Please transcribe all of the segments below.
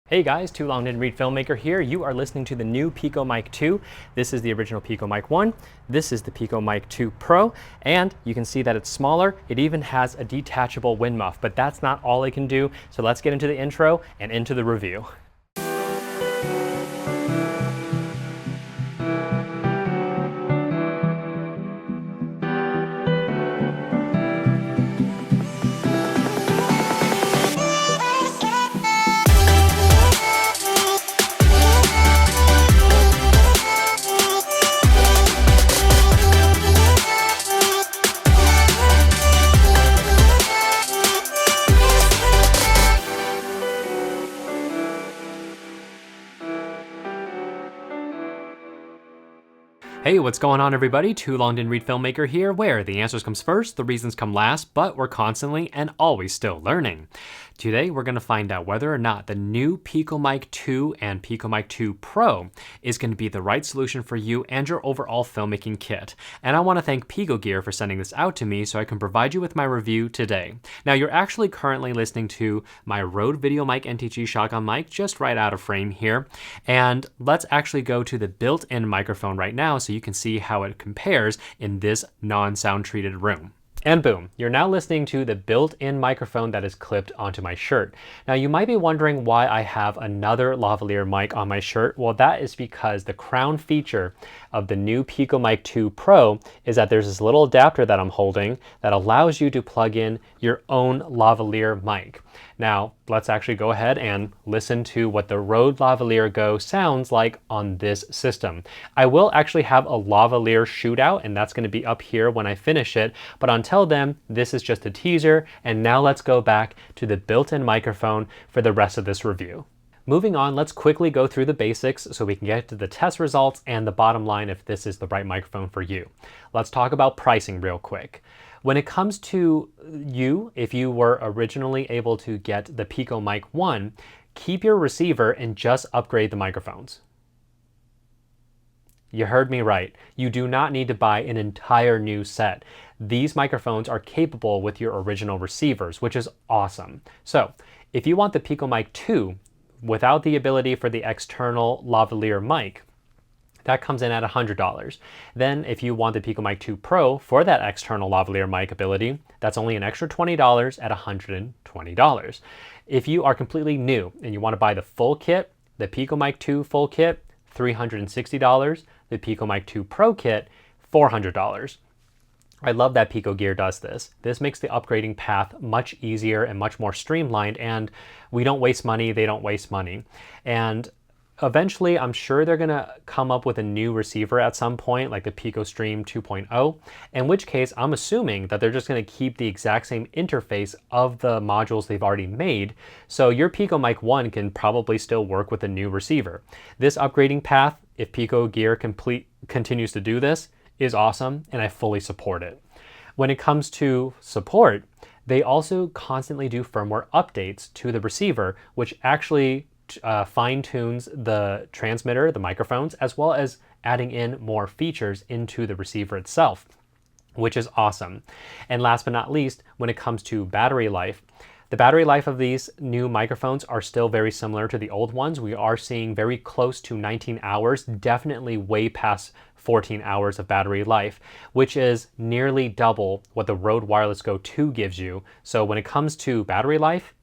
Hey guys, Too Long Didn't Read Filmmaker here. You are listening to the new Picomic 2. This is the original Picomic 1. This is the Picomic 2 Pro, and you can see that it's smaller. It even has a detachable wind muff, but that's not all it can do. So let's get into the intro and into the review. Hey, what's going on everybody? Too Long Didn't Read Filmmaker here, where the answers comes first, the reasons come last, but we're constantly and always still learning. Today we're going to find out whether or not the new Picomic 2 and Picomic 2 Pro is going to be the right solution for you and your overall filmmaking kit. And I want to thank Picogear for sending this out to me so I can provide you with my review today. Now you're actually currently listening to my Rode VideoMic NTG shotgun mic just right out of frame here. And let's actually go to the built-in microphone right now so you can see how it compares in this non-sound treated room. And boom, you're now listening to the built-in microphone that is clipped onto my shirt. Now you might be wondering why I have another lavalier mic on my shirt. Well, that is because the crown feature of the new Picomic 2 Pro is that there's this little adapter that I'm holding that allows you to plug in your own lavalier mic. Now, let's actually go ahead and listen to what the Rode Lavalier Go sounds like on this system. I will actually have a lavalier shootout, and that's going to be up here when I finish it. But until then, this is just a teaser. And now let's go back to the built-in microphone for the rest of this review. Moving on, let's quickly go through the basics so we can get to the test results and the bottom line if this is the right microphone for you. Let's talk about pricing real quick. When it comes to you, if you were originally able to get the Picomic 1, keep your receiver and just upgrade the microphones. You heard me right. You do not need to buy an entire new set. These microphones are capable with your original receivers, which is awesome. So if you want the Picomic 2 without the ability for the external lavalier mic, that comes in at $100. Then if you want the Picomic 2 Pro for that external lavalier mic ability, that's only an extra $20 at $120. If you are completely new and you want to buy the full kit, the Picomic 2 full kit, $360. The Picomic 2 Pro kit, $400. I love that Picogear does this. This makes the upgrading path much easier and much more streamlined, and we don't waste money, they don't waste money. And eventually, I'm sure they're gonna come up with a new receiver at some point, like the PicoStream 2.0, in which case I'm assuming that they're just gonna keep the exact same interface of the modules they've already made, so your Picomic 1 can probably still work with a new receiver. This upgrading path, if Picogear continues to do this, is awesome, and I fully support it. When it comes to support, they also constantly do firmware updates to the receiver, which actually fine-tunes the transmitter, the microphones, as well as adding in more features into the receiver itself, which is awesome. And last but not least, when it comes to battery life, the battery life of these new microphones are still very similar to the old ones. We are seeing very close to 19 hours, definitely way past 14 hours of battery life, which is nearly double what the Rode Wireless Go 2 gives you. So when it comes to battery life,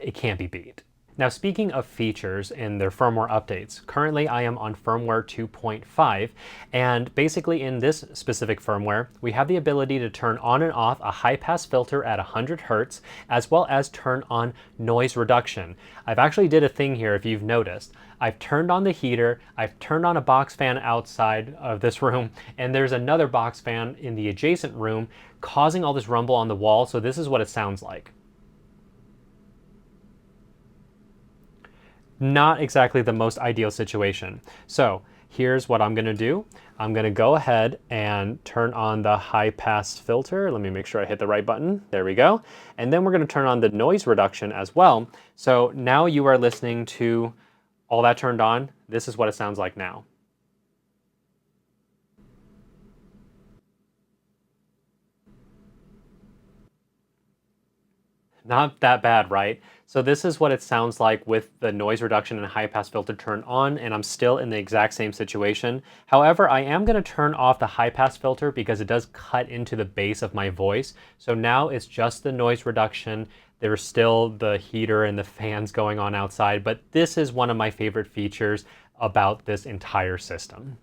it can't be beat. Now, speaking of features in their firmware updates, currently I am on firmware 2.5, and basically in this specific firmware, we have the ability to turn on and off a high-pass filter at 100 Hz, as well as turn on noise reduction. I've actually did a thing here, if you've noticed. I've turned on the heater, I've turned on a box fan outside of this room, and there's another box fan in the adjacent room causing all this rumble on the wall, so this is what it sounds like. Not exactly the most ideal situation. So here's what I'm gonna do. I'm gonna go ahead and turn on the high pass filter. Let me make sure I hit the right button. There we go. And then we're gonna turn on the noise reduction as well. So now you are listening to all that turned on. This is what it sounds like now. Not that bad, right? So this is what it sounds like with the noise reduction and high pass filter turned on, and I'm still in the exact same situation. However, I am going to turn off the high pass filter because it does cut into the base of my voice. So now it's just the noise reduction. There's still the heater and the fans going on outside, but this is one of my favorite features about this entire system.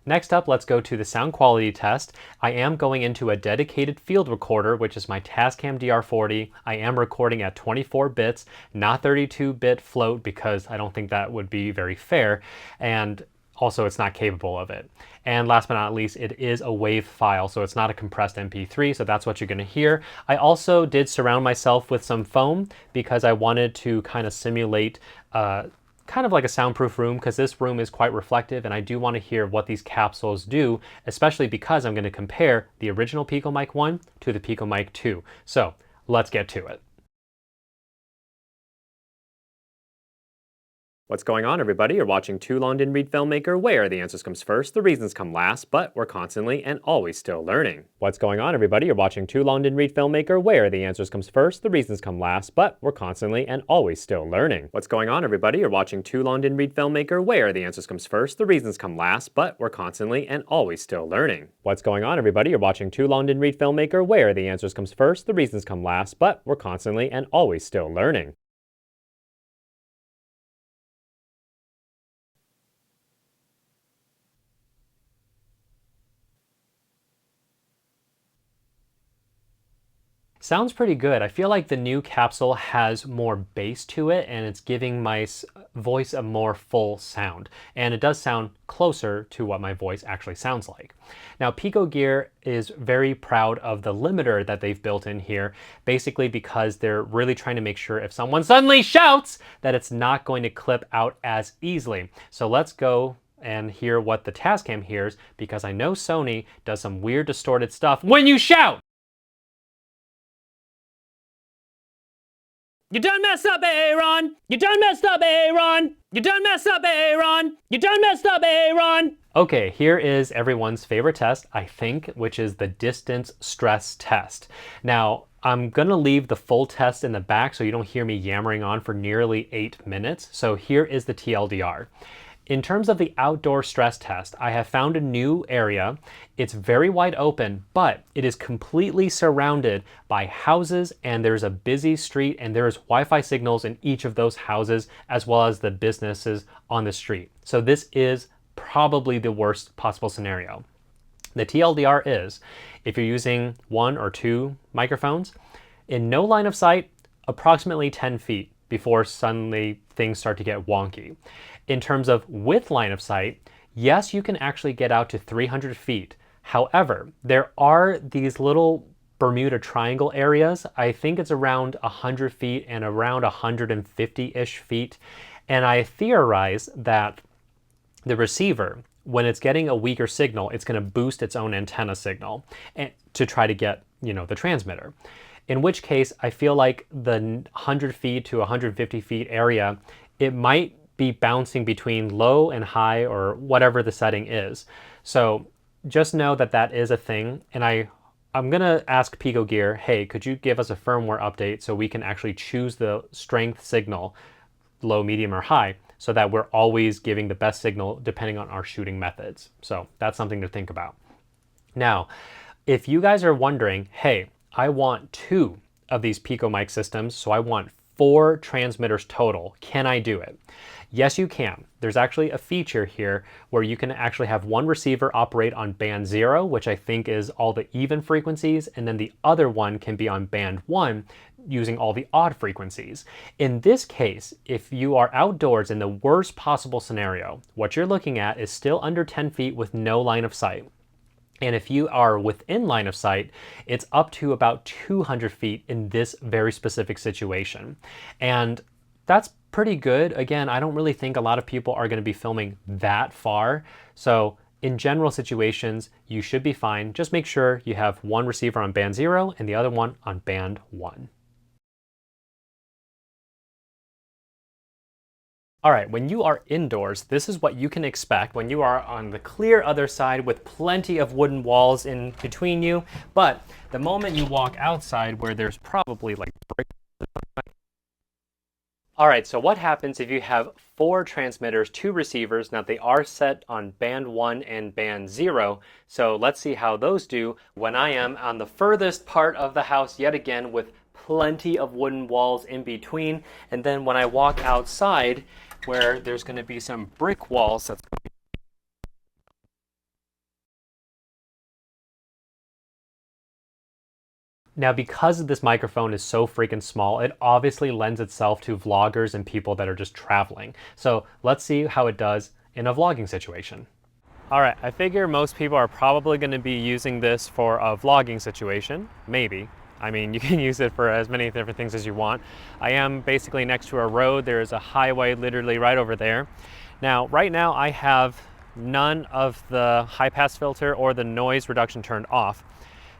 Next up, let's go to the sound quality test. I am going into a dedicated field recorder, which is my Tascam DR40. I am recording at 24 bits, not 32-bit float, because I don't think that would be very fair, and also it's not capable of it. And last but not least, it is a WAV file, so it's not a compressed MP3, so that's what you're gonna hear. I also did surround myself with some foam because I wanted to kind of simulate kind of like a soundproof room, because this room is quite reflective, and I do want to hear what these capsules do, especially because I'm going to compare the original Picomic 1 to the Picomic 2. So let's get to it. What's going on, everybody? You're watching Too Long Didn't Read Filmmaker, where the answers comes first, the reasons come last, but we're constantly and always still learning. What's going on, everybody? You're watching Too Long Didn't Read Filmmaker, where the answers comes first, the reasons come last, but we're constantly and always still learning. What's going on, everybody? You're watching Too Long Didn't Read Filmmaker, where the answers comes first, the reasons come last, but we're constantly and always still learning. What's going on, everybody? You're watching Too Long Didn't Read Filmmaker, where the answers comes first, the reasons come last, but we're constantly and always still learning. Sounds pretty good. I feel like the new capsule has more bass to it, and it's giving my voice a more full sound. And it does sound closer to what my voice actually sounds like. Now, Picogear is very proud of the limiter that they've built in here, basically because they're really trying to make sure if someone suddenly shouts that it's not going to clip out as easily. So let's go and hear what the Tascam hears, because I know Sony does some weird distorted stuff when you shout! You done messed up, Aaron! You done messed up, Aaron! You done messed up, Aaron! You done messed up, Aaron! Okay, here is everyone's favorite test, I think, which is the distance stress test. Now, I'm gonna leave the full test in the back so you don't hear me yammering on for nearly 8 minutes. So here is the TLDR. In terms of the outdoor stress test, I have found a new area. It's very wide open, but it is completely surrounded by houses, and there's a busy street, and there's Wi-Fi signals in each of those houses, as well as the businesses on the street. So this is probably the worst possible scenario. The TLDR is, if you're using 1 or 2 microphones, in no line of sight, approximately 10 feet before suddenly things start to get wonky. In terms of with line of sight, yes, you can actually get out to 300 feet. However, there are these little Bermuda Triangle areas. I think it's around 100 feet and around 150-ish feet. And I theorize that the receiver, when it's getting a weaker signal, it's going to boost its own antenna signal to try to get, the transmitter. In which case, I feel like the 100 feet to 150 feet area, it might be bouncing between low and high, or whatever the setting is. So just know that that is a thing. And I'm gonna ask Picogear, hey, could you give us a firmware update so we can actually choose the strength signal, low, medium, or high, so that we're always giving the best signal depending on our shooting methods. So that's something to think about. Now, if you guys are wondering, hey, I want 2 of these Picomic systems, so I want 4 transmitters total. Can I do it? Yes, you can. There's actually a feature here where you can actually have one receiver operate on band 0, which I think is all the even frequencies, and then the other one can be on band 1 using all the odd frequencies. In this case, if you are outdoors in the worst possible scenario, what you're looking at is still under 10 feet with no line of sight. And if you are within line of sight, it's up to about 200 feet in this very specific situation. And that's pretty good. Again, I don't really think a lot of people are going to be filming that far. So in general situations, you should be fine. Just make sure you have one receiver on band 0 and the other one on band 1. All right, when you are indoors, this is what you can expect when you are on the clear other side with plenty of wooden walls in between you. But the moment you walk outside where there's probably like bricks All right, so what happens if you have 4 transmitters, 2 receivers? Now they are set on band 1 and band 0, so let's see how those do when I am on the furthest part of the house yet again with plenty of wooden walls in between, and then when I walk outside where there's going to be some brick walls that's Now, because this microphone is so freaking small, it obviously lends itself to vloggers and people that are just traveling. So let's see how it does in a vlogging situation. All right, I figure most people are probably going to be using this for a vlogging situation, maybe. I mean, you can use it for as many different things as you want. I am basically next to a road. There's a highway literally right over there. Now, right now I have none of the high pass filter or the noise reduction turned off.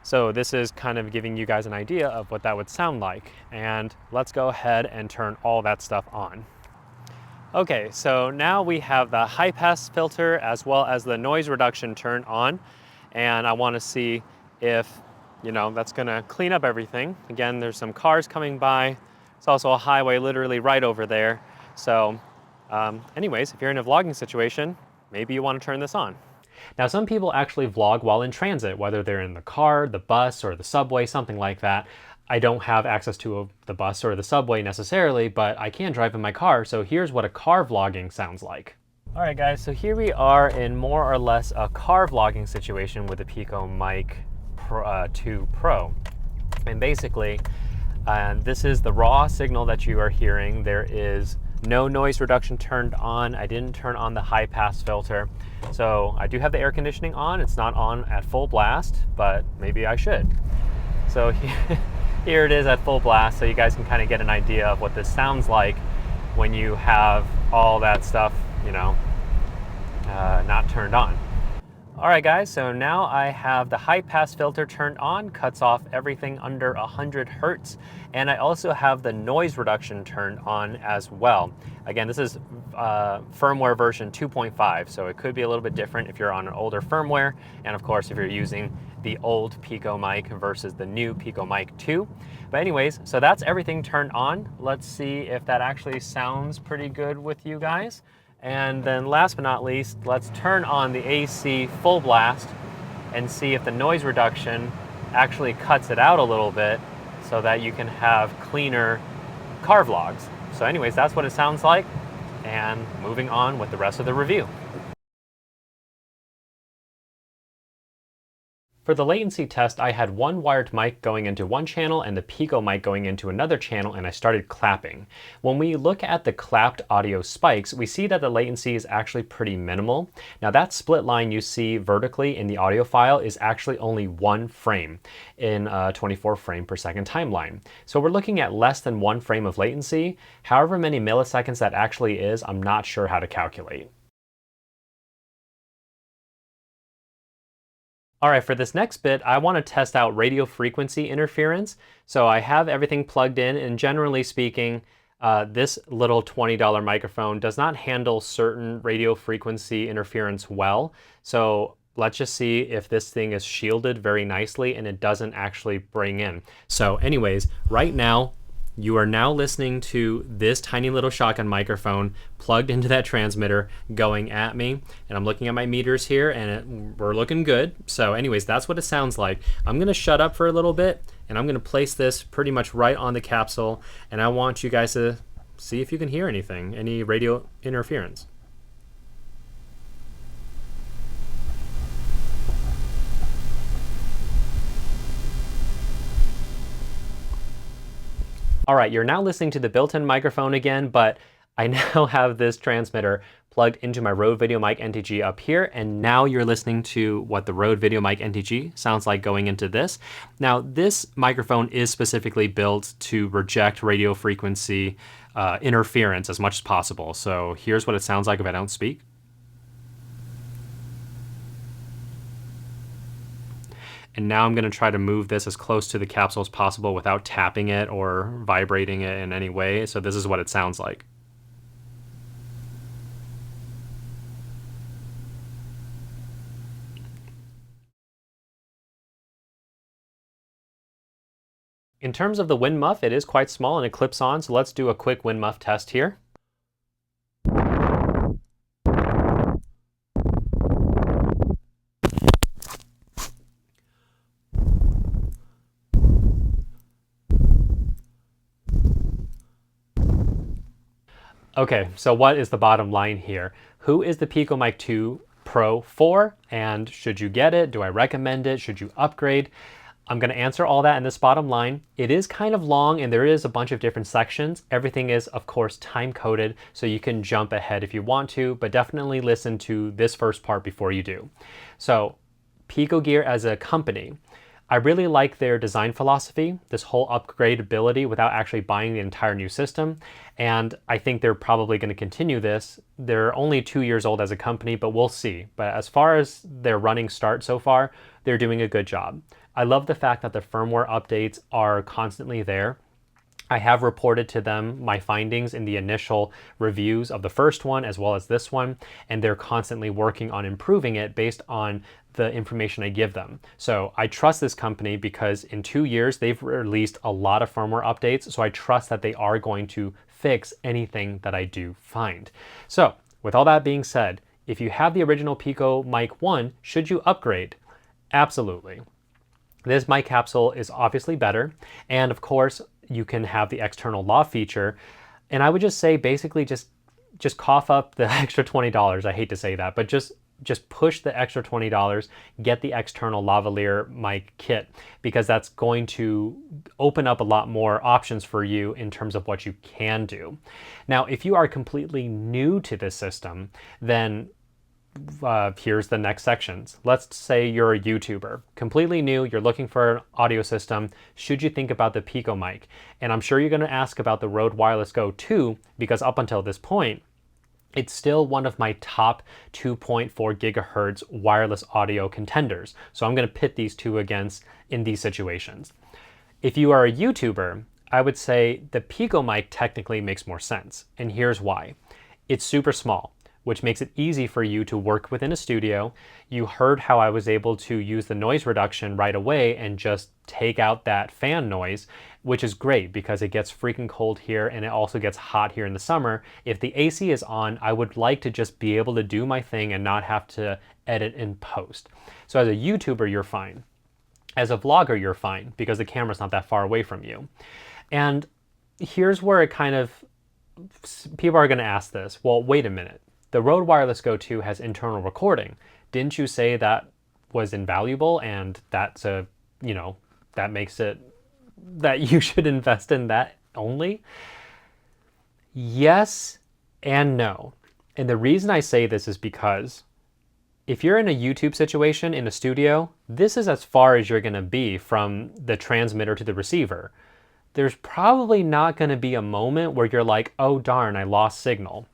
So this is kind of giving you guys an idea of what that would sound like. And let's go ahead and turn all that stuff on. Okay, so now we have the high pass filter as well as the noise reduction turned on. And I want to see if, that's going to clean up everything. Again, there's some cars coming by. It's also a highway literally right over there. So anyways, if you're in a vlogging situation, maybe you want to turn this on. Now, some people actually vlog while in transit, whether they're in the car, the bus, or the subway, something like that. I don't have access to the bus or the subway necessarily, but I can drive in my car, so here's what a car vlogging sounds like. All right, guys, so here we are in more or less a car vlogging situation with the Picomic 2 Pro. And basically, this is the raw signal that you are hearing. There is no noise reduction turned on. I didn't turn on the high pass filter. So I do have the air conditioning on. It's not on at full blast, but maybe I should. So here it is at full blast, so you guys can kind of get an idea of what this sounds like when you have all that stuff, not turned on. All right, guys, so now I have the high pass filter turned on, cuts off everything under 100 hertz, and I also have the noise reduction turned on as well. Again, this is firmware version 2.5, so it could be a little bit different if you're on an older firmware, and of course if you're using the old Picomic versus the new Picomic 2. But anyways, so that's everything turned on. Let's see if that actually sounds pretty good with you guys. And then last but not least, let's turn on the AC full blast and see if the noise reduction actually cuts it out a little bit so that you can have cleaner car vlogs. So anyways, that's what it sounds like, and moving on with the rest of the review. For the latency test, I had one wired mic going into one channel and the Picomic going into another channel, and I started clapping. When we look at the clapped audio spikes, we see that the latency is actually pretty minimal. Now that split line you see vertically in the audio file is actually only 1 frame in a 24 frame per second timeline. So we're looking at less than 1 frame of latency. However many milliseconds that actually is, I'm not sure how to calculate. All right, for this next bit, I want to test out radio frequency interference. So I have everything plugged in, and generally speaking, this little $20 microphone does not handle certain radio frequency interference well. So let's just see if this thing is shielded very nicely and it doesn't actually bring in. So anyways, right now, you are now listening to this tiny little shotgun microphone plugged into that transmitter going at me. And I'm looking at my meters here and we're looking good. So anyways, that's what it sounds like. I'm gonna shut up for a little bit and I'm gonna place this pretty much right on the capsule. And I want you guys to see if you can hear anything, any radio interference. All right, you're now listening to the built-in microphone again, but I now have this transmitter plugged into my Rode VideoMic NTG up here, and now you're listening to what the Rode VideoMic NTG sounds like going into this. Now, this microphone is specifically built to reject radio frequency interference as much as possible. So here's what it sounds like if I don't speak. And now I'm going to try to move this as close to the capsule as possible without tapping it or vibrating it in any way. So this is what it sounds like. In terms of the Windmuff, it is quite small and it clips on, so let's do a quick Windmuff test here. Okay, so what is the bottom line here? Who is the Picomic 2 Pro for, and should you get it? Do I recommend it? Should you upgrade? I'm going to answer all that in this bottom line. It is kind of long and there is a bunch of different sections. Everything is, of course, time coded, so you can jump ahead if you want to, but definitely listen to this first part before you do. So, Picogear as a company, I really like their design philosophy, this whole upgradability without actually buying the entire new system. And I think they're probably going to continue this. They're only 2 years old as a company, but we'll see. But as far as their running start so far, they're doing a good job. I love the fact that the firmware updates are constantly there. I have reported to them my findings in the initial reviews of the first one as well as this one, and they're constantly working on improving it based on the information I give them. So I trust this company because in 2 years they've released a lot of firmware updates, so I trust that they are going to fix anything that I do find. So with all that being said, if you have the original Picomic 1, should you upgrade? Absolutely. This mic capsule is obviously better, and of course you can have the external lav feature, and I would just say basically just cough up the extra $20. I hate to say that, but just push the extra $20, get the external lavalier mic kit, because that's going to open up a lot more options for you in terms of what you can do. Now, if you are completely new to this system, then here's the next sections. Let's say you're a YouTuber, completely new, you're looking for an audio system. Should you think about the Picomic? And I'm sure you're going to ask about the Rode Wireless Go 2, because up until this point, it's still one of my top 2.4 gigahertz wireless audio contenders. So I'm going to pit these two against in these situations. If you are a YouTuber, I would say the Picomic technically makes more sense. And here's why. It's super small, which makes it easy for you to work within a studio. You heard how I was able to use the noise reduction right away and just take out that fan noise, which is great because it gets freaking cold here and it also gets hot here in the summer. If the AC is on, I would like to just be able to do my thing and not have to edit in post. So as a YouTuber, you're fine. As a vlogger, you're fine because the camera's not that far away from you. And here's where it kind of, people are going to ask this, well, wait a minute. The Rode Wireless Go 2 has internal recording. Didn't you say that was invaluable and that's a, you know, that makes it that you should invest in that only? Yes and no. And the reason I say this is because if you're in a YouTube situation in a studio, this is as far as you're going to be from the transmitter to the receiver. There's probably not going to be a moment where you're like, oh darn, I lost signal.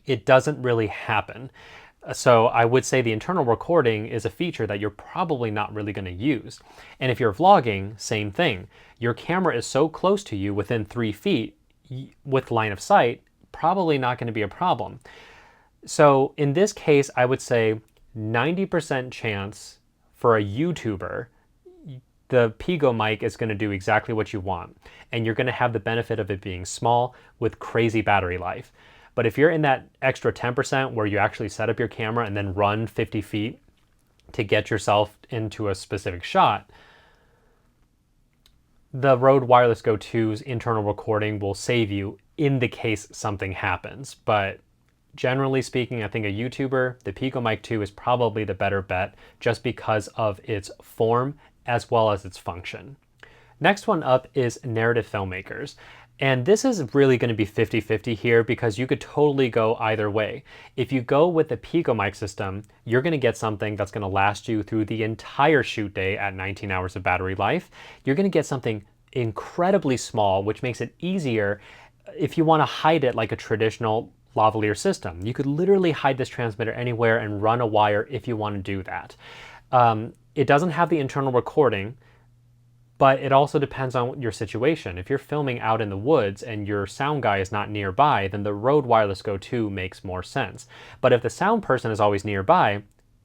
It doesn't really happen. So I would say the internal recording is a feature that you're probably not really going to use. And if you're vlogging, same thing. Your camera is so close to you within 3 feet with line of sight, probably not going to be a problem. So in this case, I would say 90% chance for a YouTuber, the Picomic is going to do exactly what you want. And you're going to have the benefit of it being small with crazy battery life. But if you're in that extra 10% where you actually set up your camera and then run 50 feet to get yourself into a specific shot, the Rode Wireless Go 2's internal recording will save you in the case something happens. But generally speaking, I think a YouTuber, the Picomic 2 is probably the better bet just because of its form as well as its function. Next one up is narrative filmmakers. And this is really going to be 50-50 here because you could totally go either way. If you go with the Picomic system, you're going to get something that's going to last you through the entire shoot day at 19 hours of battery life. You're going to get something incredibly small, which makes it easier if you want to hide it like a traditional lavalier system. You could literally hide this transmitter anywhere and run a wire if you want to do that. It doesn't have the internal recording, but it also depends on your situation. If you're filming out in the woods and your sound guy is not nearby, then the Rode Wireless Go 2 makes more sense. But if the sound person is always nearby,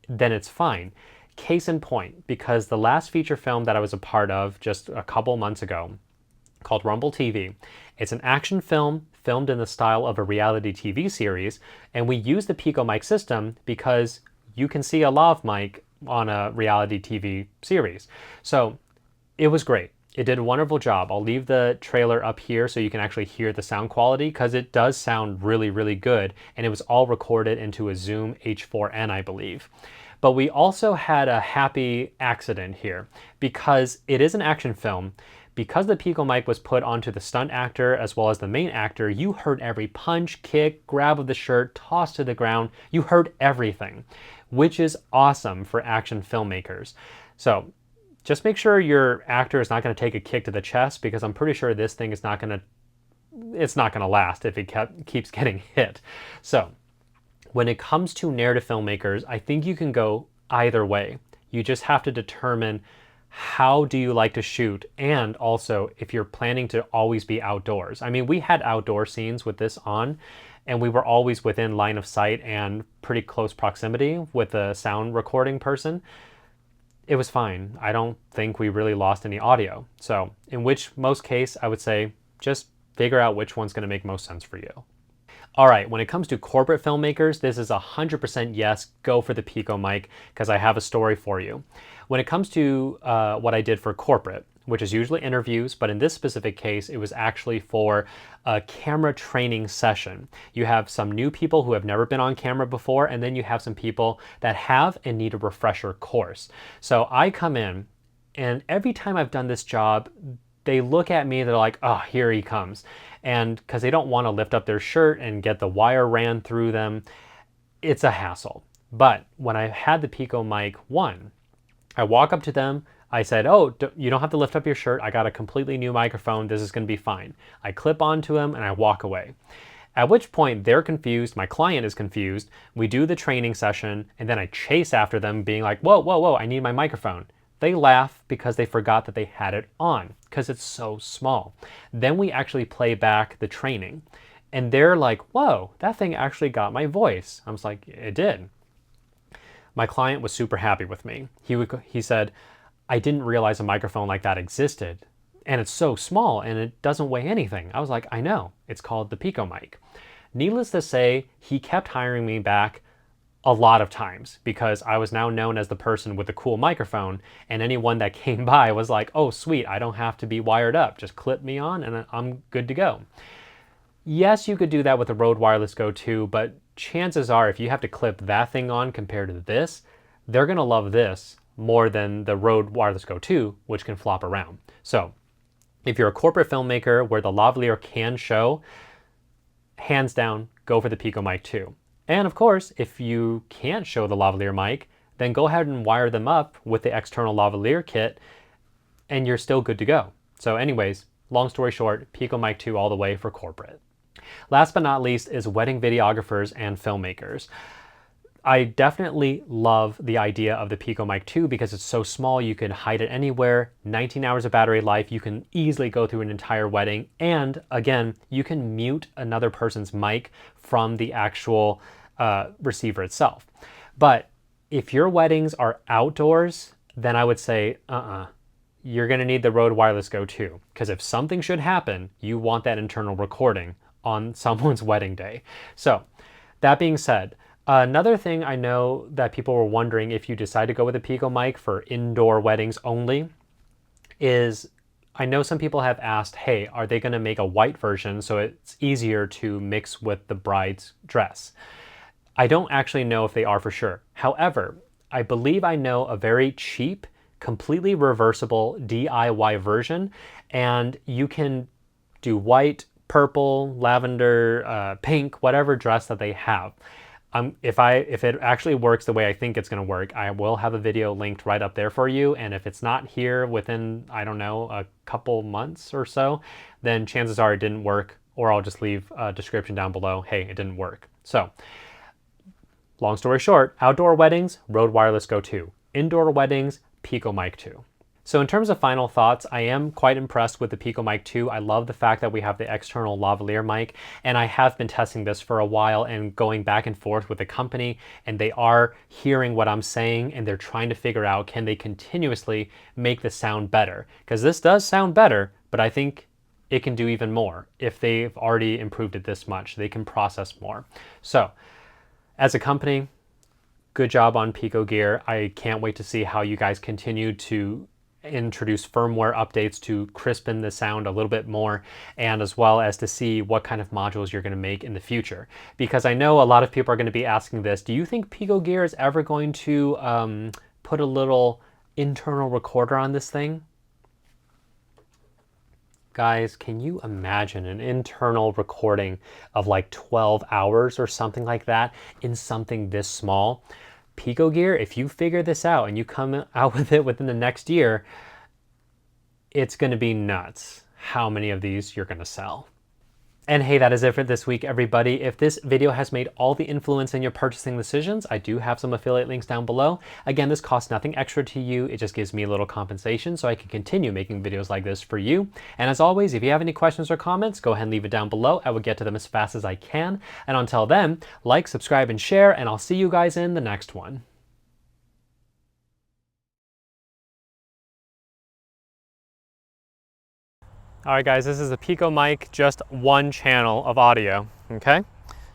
then it's fine. case in point, because the last feature film that I was a part of just a couple months ago, called Rumble TV, it's an action film filmed in the style of a reality TV series, and we use the Picomic system because you can see a lav mic on a reality TV series. So it was great. It did a wonderful job. I'll leave the trailer up here so you can actually hear the sound quality, because it does sound really, really good, and it was all recorded into a Zoom H4n, I believe. But we also had a happy accident here, because it is an action film. Because the Picomic was put onto the stunt actor as well as the main actor, you heard every punch, kick, grab of the shirt, toss to the ground. You heard everything, which is awesome for action filmmakers. So just make sure your actor is not going to take a kick to the chest, because I'm pretty sure this thing is not going to last if it keeps getting hit. So when it comes to narrative filmmakers, I think you can go either way. You just have to determine how do you like to shoot, and also if you're planning to always be outdoors. I mean, we had outdoor scenes with this on, and we were always within line of sight and pretty close proximity with a sound recording person. It was fine. I don't think we really lost any audio. So in most case, I would say just figure out which one's going to make most sense for you. All right, when it comes to corporate filmmakers, this is 100% yes, go for the Picomic, because I have a story for you. When it comes to what I did for corporate, which is usually interviews, but in this specific case, it was actually for a camera training session. You have some new people who have never been on camera before, and then you have some people that have and need a refresher course. So I come in, and every time I've done this job, they look at me, they're like, oh, here he comes. And because they don't want to lift up their shirt and get the wire ran through them, it's a hassle. But when I had the Picomic 1, I walk up to them, I said, oh, you don't have to lift up your shirt. I got a completely new microphone. This is going to be fine. I clip onto them and I walk away. At which point they're confused. My client is confused. We do the training session, and then I chase after them being like, whoa, whoa, whoa, I need my microphone. They laugh because they forgot that they had it on because it's so small. Then we actually play back the training, and they're like, whoa, that thing actually got my voice. I was like, it did. My client was super happy with me. He said, I didn't realize a microphone like that existed, and it's so small and it doesn't weigh anything. I was like, I know, it's called the Picomic. Needless to say, he kept hiring me back a lot of times because I was now known as the person with the cool microphone, and anyone that came by was like, oh sweet, I don't have to be wired up. Just clip me on and I'm good to go. Yes, you could do that with the Rode Wireless Go 2, but chances are if you have to clip that thing on compared to this, they're gonna love this more than the Rode Wireless Go 2, which can flop around. So if you're a corporate filmmaker where the lavalier can show, hands down, go for the Picomic 2. And of course, if you can't show the lavalier mic, then go ahead and wire them up with the external lavalier kit and you're still good to go. So anyways, long story short, Picomic 2 all the way for corporate. Last but not least is wedding videographers and filmmakers. I definitely love the idea of the Picomic 2 because it's so small, you can hide it anywhere, 19 hours of battery life, you can easily go through an entire wedding, and again, you can mute another person's mic from the actual receiver itself. But if your weddings are outdoors, then I would say, you're gonna need the Rode Wireless Go 2, because if something should happen, you want that internal recording on someone's wedding day. So that being said, another thing I know that people were wondering if you decide to go with a Picomic for indoor weddings only is, I know some people have asked, hey, are they gonna make a white version so it's easier to mix with the bride's dress? I don't actually know if they are for sure. However, I believe I know a very cheap, completely reversible DIY version, and you can do white, purple, lavender, pink, whatever dress that they have. If it actually works the way I think it's going to work, I will have a video linked right up there for you. And if it's not here within, I don't know, a couple months or so, then chances are it didn't work, or I'll just leave a description down below. Hey, it didn't work. So long story short, outdoor weddings, Rode Wireless Go 2. Indoor weddings, Picomic 2. So in terms of final thoughts, I am quite impressed with the Picomic 2. I love the fact that we have the external lavalier mic, and I have been testing this for a while and going back and forth with the company, and they are hearing what I'm saying, and they're trying to figure out, can they continuously make the sound better? Because this does sound better, but I think it can do even more. If they've already improved it this much, they can process more. So as a company, good job on Picogear. I can't wait to see how you guys continue to introduce firmware updates to crispen the sound a little bit more, and as well as to see what kind of modules you're going to make in the future. Because I know a lot of people are going to be asking this, do you think Picogear is ever going to put a little internal recorder on this thing? Guys, can you imagine an internal recording of like 12 hours or something like that in something this small? Picogear, if you figure this out and you come out with it within the next year, it's going to be nuts how many of these you're going to sell. And hey, that is it for this week, everybody. If this video has made all the influence in your purchasing decisions, I do have some affiliate links down below. Again, this costs nothing extra to you. It just gives me a little compensation so I can continue making videos like this for you. And as always, if you have any questions or comments, go ahead and leave it down below. I will get to them as fast as I can. And until then, like, subscribe, and share, and I'll see you guys in the next one. All right, guys, this is a Picomic, just one channel of audio, okay?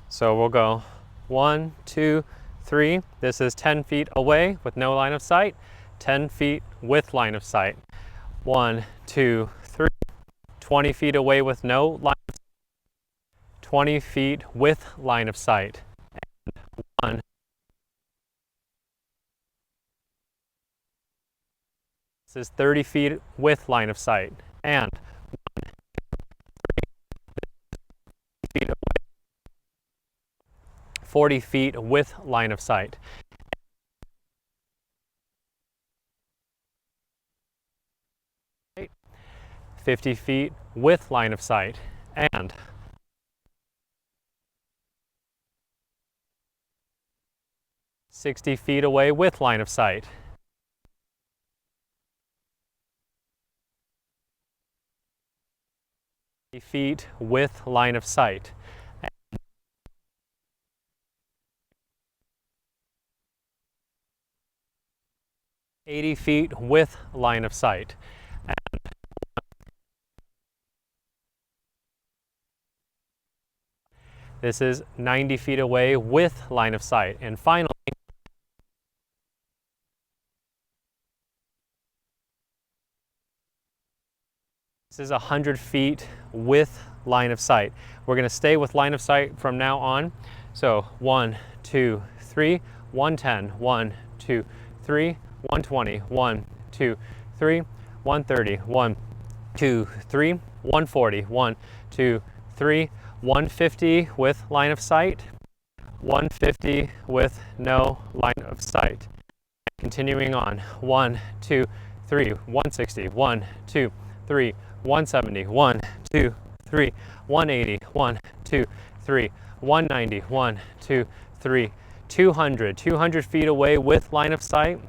So we'll go 1, 2, 3. This is 10 feet away with no line of sight, 10 feet with line of sight. 1, 2, 3. 20 feet away with no line of sight. 20 feet with line of sight. And 1. This is 30 feet with line of sight. And 40 feet with line of sight. 50 feet with line of sight. And 60 feet away with line of sight. 50 feet with line of sight. 80 feet with line of sight. And this is 90 feet away with line of sight. And finally, this is 100 feet with line of sight. We're going to stay with line of sight from now on. So 1, 2, 3, 110, 1, 2, 3, 120, 1, 2, 3, 130, 1, 2, 3, 140, 1, 2, 3, 150 with line of sight, 150 with no line of sight. Continuing on, 1, 2, 3, 160, 1, 2, 3, 170, 1, 2, 3, 180, 1, 2, 3, 190, 1, 2, 3, 200, 200 feet away with line of sight,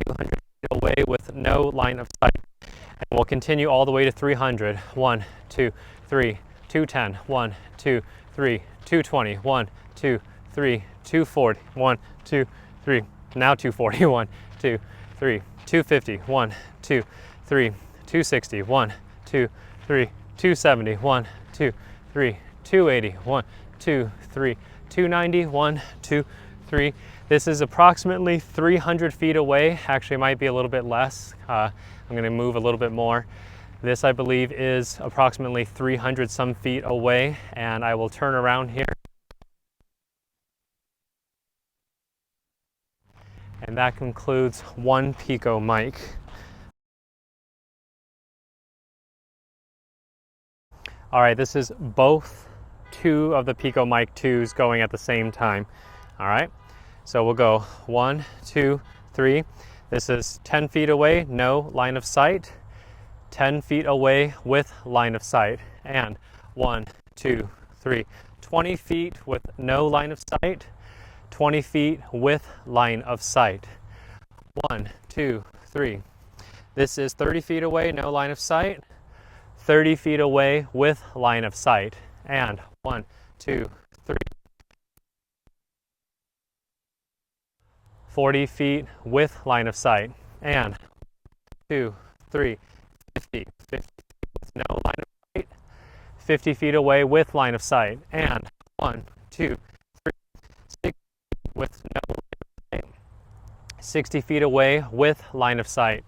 200 feet away with no line of sight. And we'll continue all the way to 300. 1, 2, 3, 210, 1, 2, 3, 220, 1, 2, 3, 240, 1, 2, 3, now 240, 1, 2, 3, 250, 1, 2, 3, 260, 1, 2, 3, 270, 1, 2, 3, 280, 1, 2, 3, 290, 1, 2, 3. This is approximately 300 feet away. Actually, it might be a little bit less. I'm going to move a little bit more. This, I believe, is approximately 300 some feet away, and I will turn around here. And that concludes one Picomic. All right, this is both two of the Picomic 2s going at the same time. All right, so we'll go 1, 2, 3. This is 10 feet away, no line of sight. 10 feet away with line of sight. And 1, 2, 3. 20 feet with no line of sight. 20 feet with line of sight. 1, 2, 3. This is 30 feet away, no line of sight. 30 feet away with line of sight. And 1, 2, 3. 40 feet with line of sight. And 2, 3, 50. 50 with no line of sight. 50 feet away with line of sight. And 1, 2, 3, 60 with no line of sight. 60 feet away with line of sight.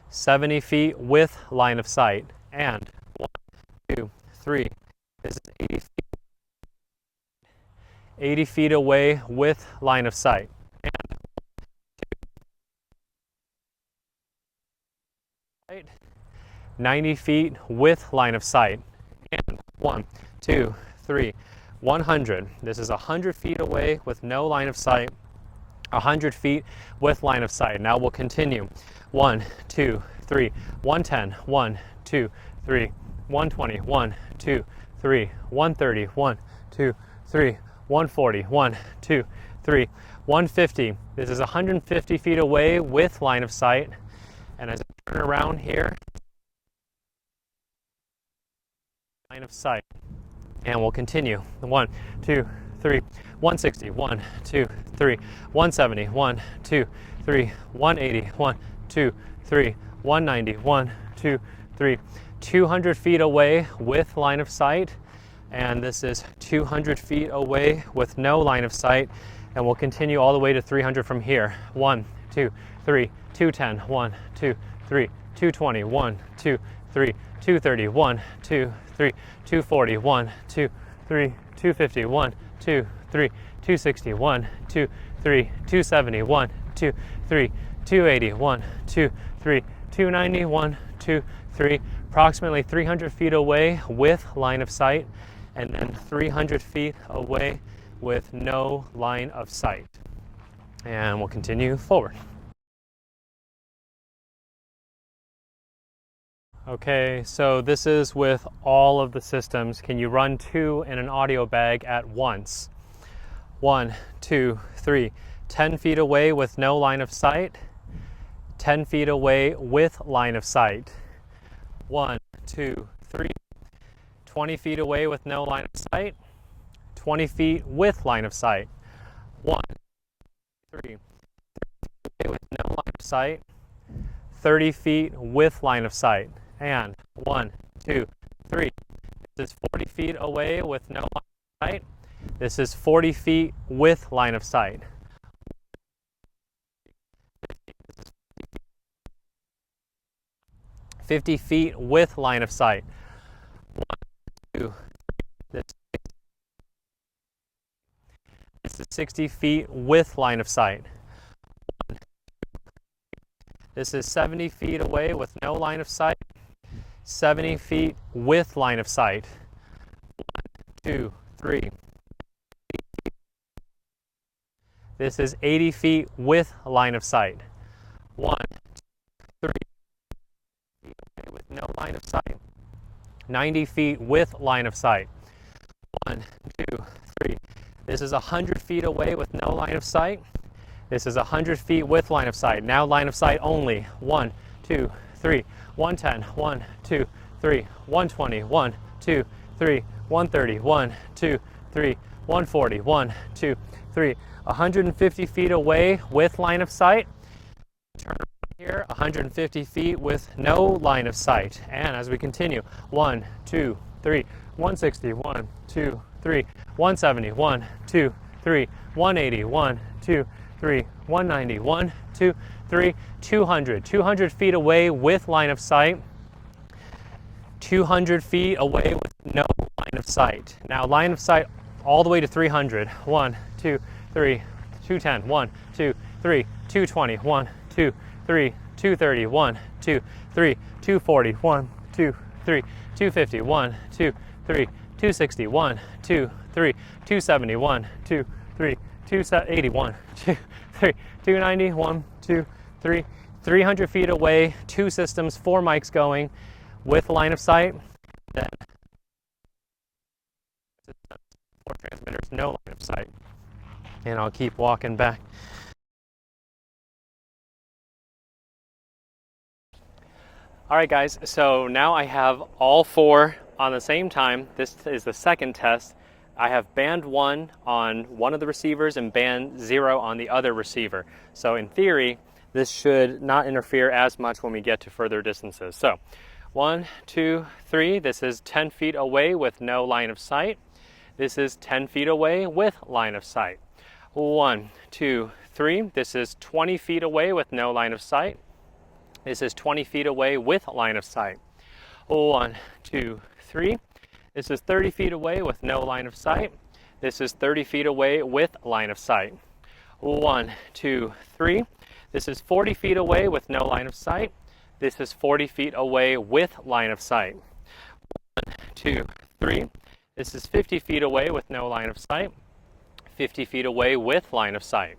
70 feet with line of sight. And 1, 2, 3. This is 80 feet. 80 feet away with line of sight. And 1, 2, 90 feet with line of sight. And 1, 2, 3, 100. This is 100 feet away with no line of sight. 100 feet with line of sight. Now we'll continue. 1, 2, 3, 110, 1, 2, 3, 120, 1, 2, 3, 130, 1, 2, 3, 140, 1, 2, 3, 150. This is 150 feet away with line of sight. And as I turn around here, line of sight. And we'll continue. 1, 2, 3, 160, 1, 2, 3, 170, 1, 2, 3, 180, 1, 2, 3, 190, 1, 2, 3, 200 feet away with line of sight. And this is 200 feet away with no line of sight. And we'll continue all the way to 300 from here. 1, 2, 3, 210, 1, 2, 3, 220, 1, 2, 3, 230, 1, 2, 3, 240, 1, 2, 3, 250, 1, 2, 3, 260, 1, 2, 3, 270, 1, 2, 3, 280, 1, 2, 3, 290, 1, 2, 3, approximately 300 feet away with line of sight, and then 300 feet away with no line of sight. And we'll continue forward. Okay, so this is with all of the systems. Can you run 2 in an audio bag at once? 1, 2, 3, 10 feet away with no line of sight. 10 feet away with line of sight. 1, 2, 3, 20 feet away with no line of sight. 20 feet with line of sight. 1, 3, 30 feet away with no line of sight. 30 feet with line of sight. And 1, 2, 3. This is 40 feet away with no line of sight. This is 40 feet with line of sight. 50 feet with line of sight. 1, 2, 3. This is 60 feet with line of sight. 1, 2, 3. This is 70 feet away with no line of sight. 70 feet with line of sight. 1, 2, 3. This is 80 feet with line of sight. 1, 2, 3. With no line of sight. 90 feet with line of sight. 1, 2, 3. This is 100 feet away with no line of sight. This is 100 feet with line of sight. Now line of sight only. 1, 2, 3. 110, 1, 2, 3, 120, 1, 2, 3, 130, 1, 2, 3, 140, 1, 2, 3. 150 feet away with line of sight. Turn around here, 150 feet with no line of sight. And as we continue, 1, 2, 3, 160, 1, 2, 3, 170, 1, 2, 3, 180, 1, 2, 3, 190, 1, 2, 3, 200. 200 feet away with line of sight. 200 feet away with no line of sight. Now line of sight all the way to 300. 1, 2, 3, 210, 1, 2, 3, 220, 1, 2, 3, 230, 1, 2, 3, 240, 1, 2, 3, 250, 1, 2, 3, 260, 1, 2, 3, 270, 1, 2, 3, 280, 1, 2, 3, 290, 1, 2, 3, 300 feet away, 2 systems, 4 mics going with line of sight. Then 4 transmitters, no line of sight. and I'll keep walking back. All right, guys, so now I have all 4 on the same time. This is the second test. I have band 1 on one of the receivers and band 0 on the other receiver. So in theory, this should not interfere as much when we get to further distances. So 1, 2, 3, this is 10 feet away with no line of sight. This is 10 feet away with line of sight. 1, 2, 3, this is 20 feet away with no line of sight. This is 20 feet away with line of sight. 1, 2, 3. This is 30 feet away with no line of sight. This is 30 feet away with line of sight. 1, 2, 3. This is 40 feet away with no line of sight. This is 40 feet away with line of sight. 1, 2, 3. This is 50 feet away with no line of sight. 50 feet away with line of sight.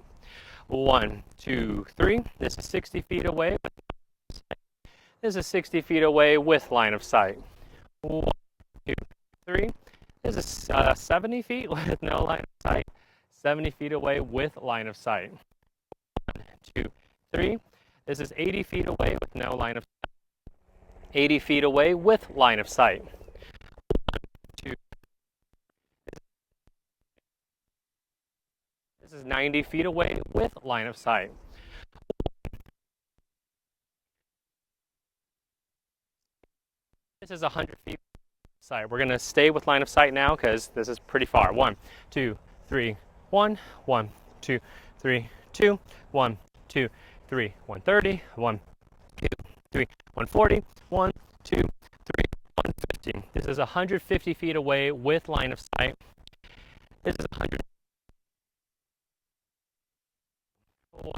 1, 2, 3. This is 60 feet away with line of sight. This is 60 feet away with line of sight. 1, 2, 3. This is 70 feet with no line of sight. 70 feet away with line of sight. 1, 2, 3. This is 80 feet away with no line of sight. 80 feet away with line of sight. 1, 2. This is 90 feet away with line of sight. This is 100 feet sight. We're going to stay with line of sight now because this is pretty far. 1, 2, 3, 1, 1, 2, 3, 2, 1, 2, 3, 130, 1, 2, 3, 140, 1, 2, 3, 150. This is 150 feet away with line of sight. This is 100. 1,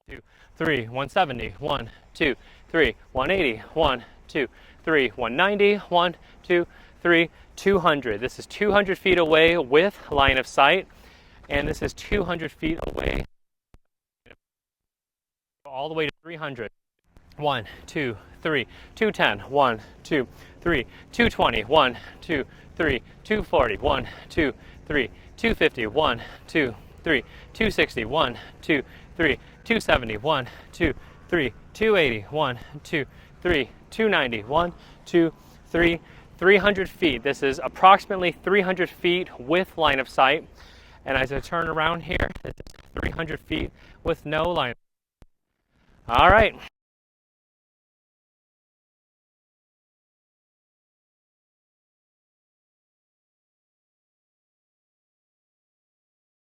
2, 3, 170, 1, 2, 3, 180, 1, 2, 3, 190, 1, 2, 3, 200. This is 200 feet away with line of sight, and this is 200 feet away all the way to 300. 1, 2, 3, 210, 1, 2, 3, 220, 1, 2, 3, 240, 1, 2, 3, 250, 1, 2, 3, 260, 1, 2, 3, 270, 1, 2, 3, 280, 1, 2, 3, 290, 1, 2, 3, 300 feet. This is approximately 300 feet with line of sight. And as I turn around here, this is 300 feet with no line. All right,